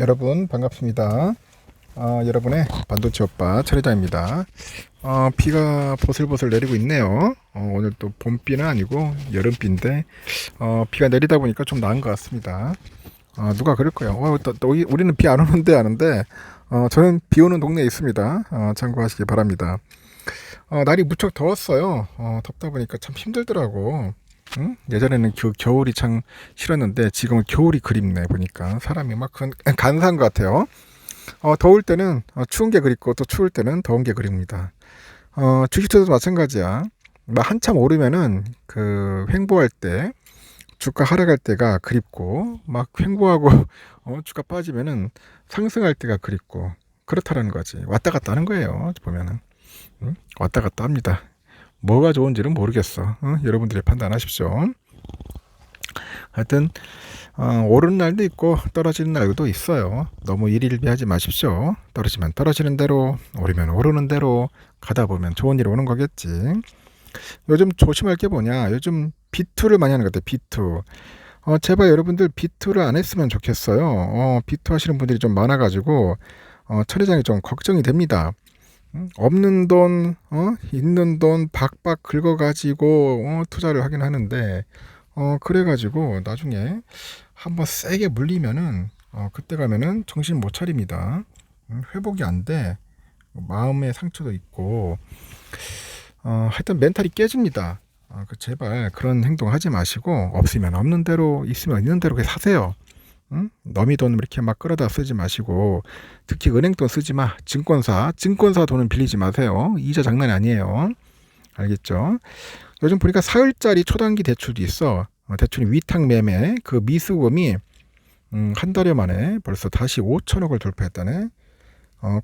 여러분 반갑습니다. 여러분의 반도체 오빠 철회장입니다. 비가 보슬보슬 내리고 있네요. 오늘 또 봄비는 아니고 여름비인데 비가 내리다 보니까 좀 나은 것 같습니다. 누가 그럴 거예요. 우리는 비 안 오는데 아는데 저는 비 오는 동네에 있습니다. 참고하시기 바랍니다. 날이 무척 더웠어요. 덥다 보니까 참 힘들더라고. 응? 예전에는 겨울이 참 싫었는데 지금은 겨울이 그립네. 보니까 사람이 막 간사한 것 같아요. 더울 때는 추운 게 그립고 또 추울 때는 더운 게 그립니다. 주식투자도 마찬가지야. 막 한참 오르면은 그 횡보할 때, 주가 하락할 때가 그립고, 막 횡보하고 주가 빠지면은 상승할 때가 그립고, 그렇다라는 거지. 왔다 갔다 하는 거예요. 보면은. 응? 왔다 갔다 합니다. 뭐가 좋은지는 모르겠어. 여러분들이 판단하십시오. 하여튼 오르는 날도 있고 떨어지는 날도 있어요. 너무 일일비하지 마십시오. 떨어지면 떨어지는 대로, 오르면 오르는 대로 가다 보면 좋은 일이 오는 거겠지. 요즘 조심할 게 뭐냐? 요즘 비투를 많이 하는 것 같아요. 비투. 제발 여러분들 비투를 안 했으면 좋겠어요. 비투 하시는 분들이 좀 많아가지고 처리장이 좀 걱정이 됩니다. 없는 돈, 있는 돈 박박 긁어가지고 투자를 하긴 하는데, 그래가지고 나중에 한번 세게 물리면은, 그때 가면은 정신 못 차립니다. 회복이 안 돼. 마음의 상처도 있고, 하여튼 멘탈이 깨집니다. 제발 그런 행동 하지 마시고, 없으면 없는 대로, 있으면 있는 대로 사세요. 너미 돈 이렇게 막 끌어다 쓰지 마시고, 특히 은행 돈 쓰지 마. 증권사 돈은 빌리지 마세요. 이자 장난이 아니에요. 알겠죠? 요즘 보니까 사흘짜리 초단기 대출도 있어. 대출이 위탁 매매, 그 미수금이 한 달여 만에 벌써 다시 5천억을 돌파했다네.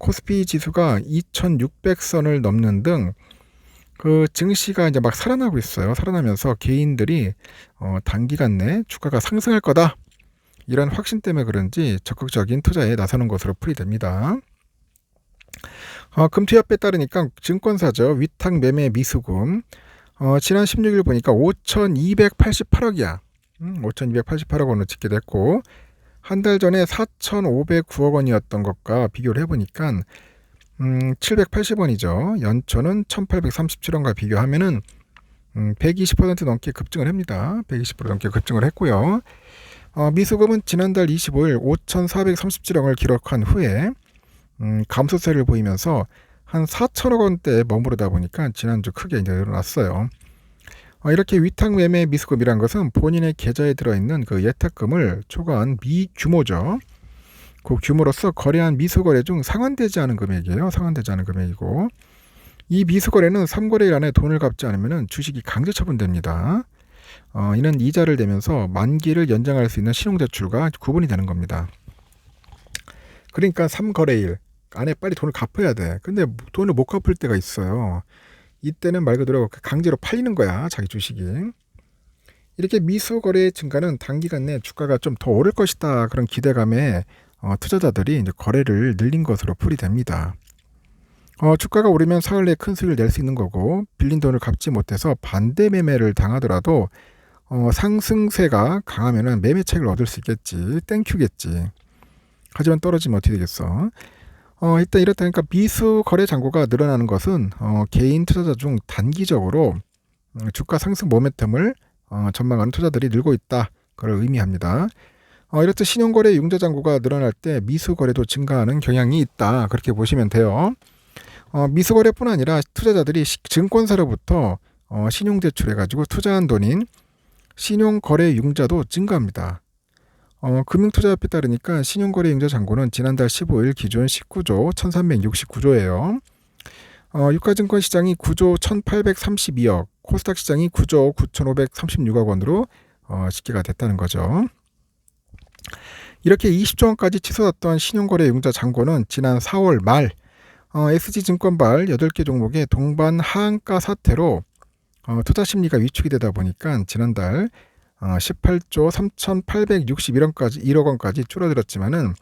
코스피 지수가 2,600선을 넘는 등 그 증시가 이제 막 살아나고 있어요. 살아나면서 개인들이 단기간 내 주가가 상승할 거다, 이런 확신 때문에 그런지 적극적인 투자에 나서는 것으로 풀이됩니다. 금투협에 따르니까 증권사죠. 위탁 매매 미수금 지난 16일 보니까 5,288억이야. 5,288억 원을 찍게 됐고, 한 달 전에 4,509억 원이었던 것과 비교를 해보니까 780원이죠. 연초는 1,837원과 비교하면은 120% 넘게 급증을 합니다. 120% 넘게 급증을 했고요. 미수금은 지난달 25일 5,437억을 기록한 후에 감소세를 보이면서 한 4천억 원대에 머무르다 보니까 지난주 크게 늘어났어요. 이렇게 위탁 매매 미수금이란 것은 본인의 계좌에 들어있는 그 예탁금을 초과한 미규모죠. 그 규모로서 거래한 미수거래 중 상환되지 않은 금액이에요. 상환되지 않은 금액이고, 이 미수거래는 3거래일 안에 돈을 갚지 않으면 주식이 강제 처분됩니다. 이는 이자를 내면서 만기를 연장할 수 있는 신용대출과 구분이 되는 겁니다. 그러니까 3거래일 안에 빨리 돈을 갚아야 돼. 근데 돈을 못 갚을 때가 있어요. 이때는 말 그대로 강제로 팔리는 거야, 자기 주식이. 이렇게 미수거래의 증가는 단기간 내 주가가 좀 더 오를 것이다, 그런 기대감에 투자자들이 이제 거래를 늘린 것으로 풀이됩니다. 주가가 오르면 사흘 내에 큰 수익을 낼 수 있는 거고, 빌린 돈을 갚지 못해서 반대 매매를 당하더라도 상승세가 강하면은 매매 차익을 얻을 수 있겠지. 땡큐겠지. 하지만 떨어지면 어떻게 되겠어? 일단 이렇다니까 미수 거래 잔고가 늘어나는 것은 개인 투자자 중 단기적으로 주가 상승 모멘텀을 전망하는 투자들이 늘고 있다, 그걸 의미합니다. 이렇듯 신용거래 융자 잔고가 늘어날 때 미수거래도 증가하는 경향이 있다, 그렇게 보시면 돼요. 미수거래뿐 아니라 투자자들이 증권사로부터 신용대출해가지고 투자한 돈인 신용거래 융자도 증가합니다. 금융투자협회에 따르니까 신용거래 융자 잔고는 지난달 15일 기준 19조 1369조예요. 유가증권 시장이 9조 1832억, 코스닥 시장이 9조 9536억 원으로 집계가 됐다는 거죠. 이렇게 20조 원까지 치솟았던 신용거래 융자 잔고는 지난 4월 말 SG증권발 8개 종목의 동반 하한가 사태로 투자 심리가 위축이 되다 보니까 지난달 18조 3,861억 원까지 줄어들었지만은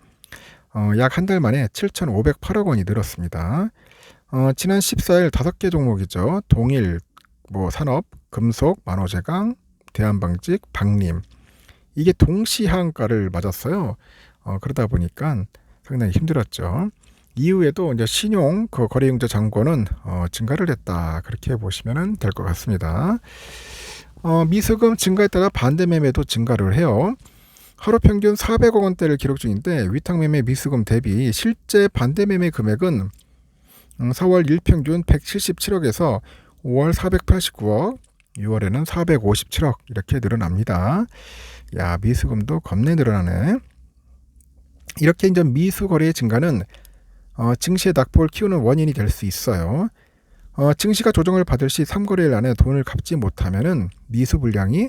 약 한 달 만에 7,508억 원이 늘었습니다. 지난 14일 5개 종목이죠. 동일, 산업, 금속, 만호제강, 대한방직, 박림, 이게 동시 하한가를 맞았어요. 그러다 보니까 상당히 힘들었죠. 이후에도 이제 신용 그 거래융자 잔고는 증가를 했다. 그렇게 보시면 될 것 같습니다. 미수금 증가에 따라 반대 매매도 증가를 해요. 하루 평균 400억 원대를 기록 중인데 위탁 매매 미수금 대비 실제 반대 매매 금액은 4월 일평균 177억에서 5월 489억, 6월에는 457억 이렇게 늘어납니다. 야, 미수금도 겁내 늘어나네. 이렇게 이제 미수 거래의 증가는 증시의 낙폭을 키우는 원인이 될 수 있어요. 증시가 조정을 받을 시 3거래일 안에 돈을 갚지 못하면은 미수 불량이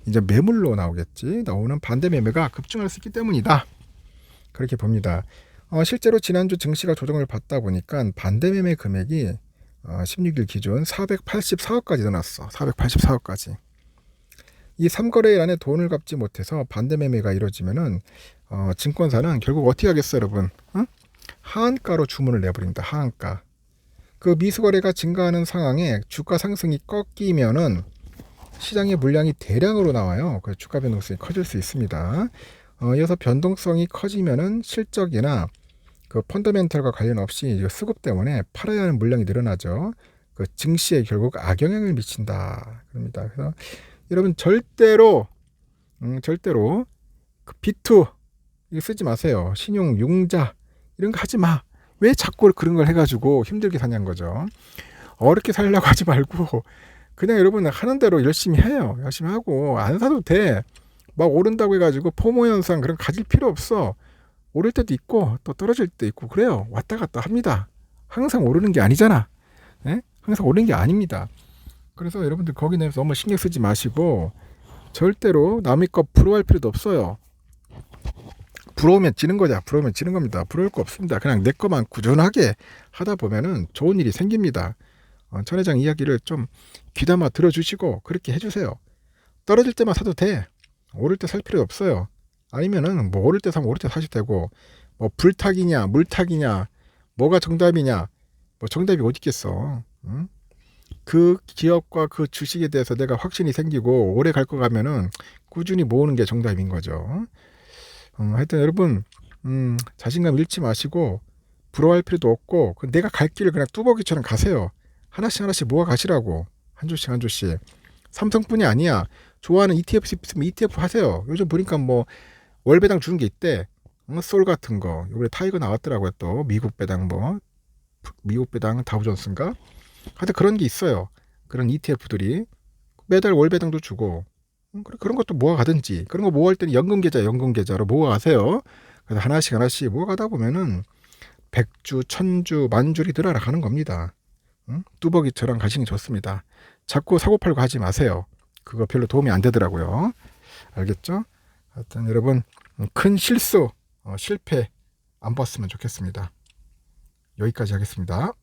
이제 매물로 나오는 반대 매매가 급증할 수 있기 때문이다. 그렇게 봅니다. 실제로 지난주 증시가 조정을 받다 보니까 반대 매매 금액이 16일 기준 484억까지 늘어났어. 484억까지. 이 3거래일 안에 돈을 갚지 못해서 반대 매매가 이루어지면은 증권사는 결국 어떻게 하겠어요, 여러분? 하한가로 주문을 내버린다. 하한가. 그 미수거래가 증가하는 상황에 주가 상승이 꺾이면은 시장의 물량이 대량으로 나와요. 그 주가 변동성이 커질 수 있습니다. 이어서 변동성이 커지면은 실적이나 그 펀더멘털과 관련 없이 수급 때문에 팔아야 하는 물량이 늘어나죠. 그 증시에 결국 악영향을 미친다. 그럽니다. 그래서 여러분 절대로 그 B2 이거 쓰지 마세요. 신용 융자 이런 거 하지 마. 왜 자꾸 그런 걸 해가지고 힘들게 사냐는 거죠. 어렵게 살려고 하지 말고 그냥 여러분 하는 대로 열심히 해요. 열심히 하고 안 사도 돼. 막 오른다고 해가지고 포모 현상 그런 거 가질 필요 없어. 오를 때도 있고 또 떨어질 때도 있고 그래요. 왔다 갔다 합니다. 항상 오르는 게 아니잖아. 네? 항상 오르는 게 아닙니다. 그래서 여러분들 거기 내서 너무 신경 쓰지 마시고 절대로 남의 거 부러워할 필요도 없어요. 부러우면 지는 거냐? 부러우면 지는 겁니다. 부러울 거 없습니다. 그냥 내 거만 꾸준하게 하다 보면은 좋은 일이 생깁니다. 천 회장 이야기를 좀 귀담아 들어주시고 그렇게 해주세요. 떨어질 때만 사도 돼. 오를 때 살 필요 없어요. 아니면은 뭐 오를 때 사면 오를 때 사셔도 되고 뭐 불탁이냐 물탁이냐 뭐가 정답이냐 뭐 정답이 어디 있겠어. 응? 그 기업과 그 주식에 대해서 내가 확신이 생기고 오래 갈 거 가면은 꾸준히 모으는 게 정답인 거죠. 하여튼 여러분 자신감 잃지 마시고 부러워할 필요도 없고 내가 갈 길을 그냥 뚜벅이처럼 가세요. 하나씩 모아 가시라고. 한 주씩 한 주씩. 삼성뿐이 아니야. 좋아하는 ETF 있으면 ETF 하세요. 요즘 보니까 뭐 월배당 주는 게 있대. 솔 같은 거. 요번에 타이거 나왔더라고요. 또 미국 배당 미국 배당 다우존스인가? 하여튼 그런 게 있어요. 그런 ETF들이 매달 월배당도 주고 그런 것도 모아가든지 그런 거 모아할 때는 연금계좌로 모아가세요. 그래서 하나씩 모아가다 보면은 100주, 1000주, 만주리 늘어나가는 겁니다. 뚜벅이처럼 가시는 게 좋습니다. 자꾸 사고팔고 하지 마세요. 그거 별로 도움이 안 되더라고요. 알겠죠? 하여튼 여러분 큰 실수, 실패 안 봤으면 좋겠습니다. 여기까지 하겠습니다.